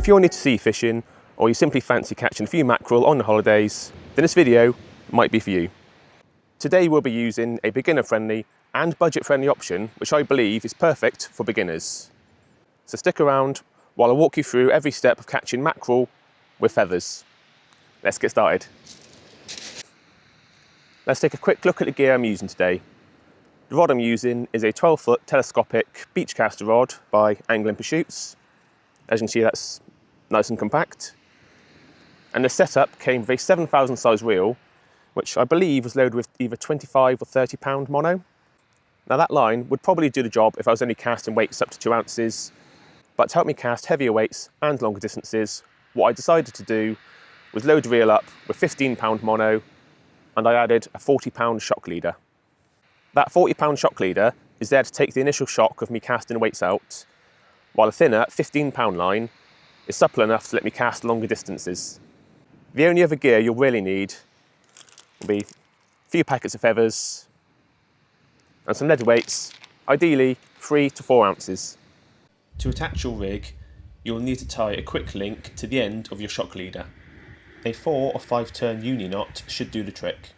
you're new to sea fishing, or you simply fancy catching a few mackerel on the holidays, then this video might be for you. Today we'll be using a beginner-friendly and budget-friendly option, which I believe is perfect for beginners. So stick around while I walk you through every step of catching mackerel with feathers. Let's get started. Let's take a quick look at the gear I'm using today. The rod I'm using is a 12-foot telescopic Beachcaster rod by Anglin Pursuits. As you can see, that's nice and compact. And the setup came with a 7,000 size reel, which I believe was loaded with either 25 or 30 pound mono. Now that line would probably do the job if I was only casting weights up to 2 ounces, but to help me cast heavier weights and longer distances, what I decided to do was load the reel up with 15 pound mono, and I added a 40 pound shock leader. That 40 pound shock leader is there to take the initial shock of me casting weights out, while a thinner 15 pound line is supple enough to let me cast longer distances. The only other gear you'll really need will be a few packets of feathers and some lead weights, ideally 3 to 4 ounces. To attach your rig, you'll need to tie a quick link to the end of your shock leader. A 4 or 5 turn uni knot should do the trick.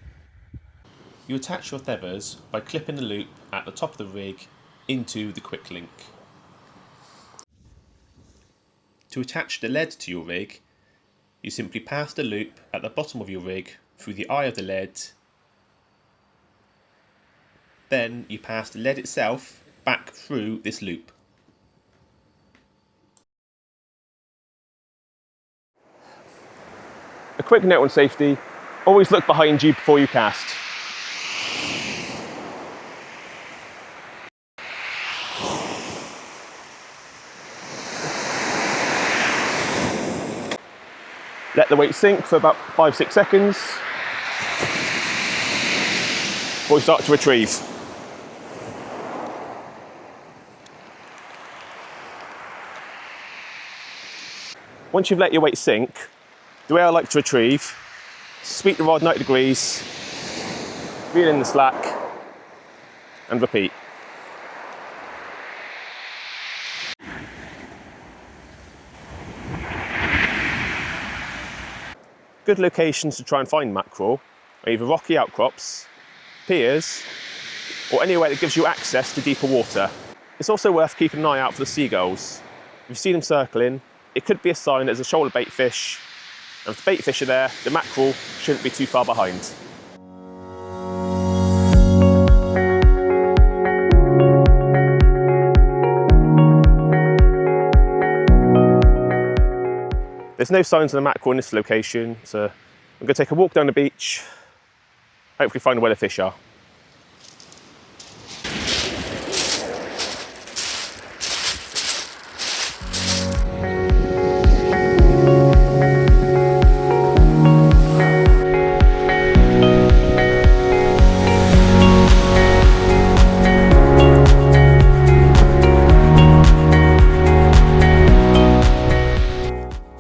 You attach your feathers by clipping the loop at the top of the rig into the quick link. To attach the lead to your rig, you simply pass the loop at the bottom of your rig through the eye of the lead. Then you pass the lead itself back through this loop. A quick note on safety: always look behind you before you cast. Let the weight sink for about 5-6 seconds before you start to retrieve. Once you've let your weight sink, the way I like to retrieve, sweep the rod 90 degrees, reel in the slack, and repeat. Good locations to try and find mackerel are either rocky outcrops, piers, or anywhere that gives you access to deeper water. It's also worth keeping an eye out for the seagulls. If you see them circling, it could be a sign that there's a shoulder bait fish, and if the bait fish are there, the mackerel shouldn't be too far behind. There's no signs of the mackerel in this location, so I'm going to take a walk down the beach, hopefully find where the fish are.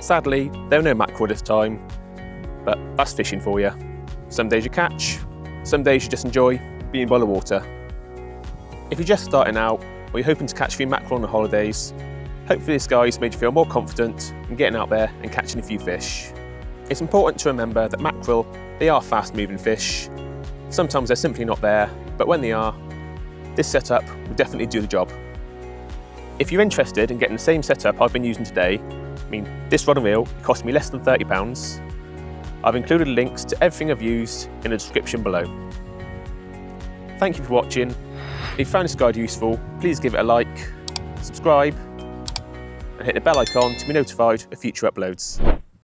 Sadly, there are no mackerel this time, but that's fishing for you. Some days you catch, some days you just enjoy being by the water. If you're just starting out, or you're hoping to catch a few mackerel on the holidays, hopefully this guide's made you feel more confident in getting out there and catching a few fish. It's important to remember that mackerel, they are fast moving fish. Sometimes they're simply not there, but when they are, this setup will definitely do the job. If you're interested in getting the same setup I've been using today, this rod and reel cost me less than £30. I've included links to everything I've used in the description below. Thank you for watching. If you found this guide useful, please give it a like, subscribe, and hit the bell icon to be notified of future uploads.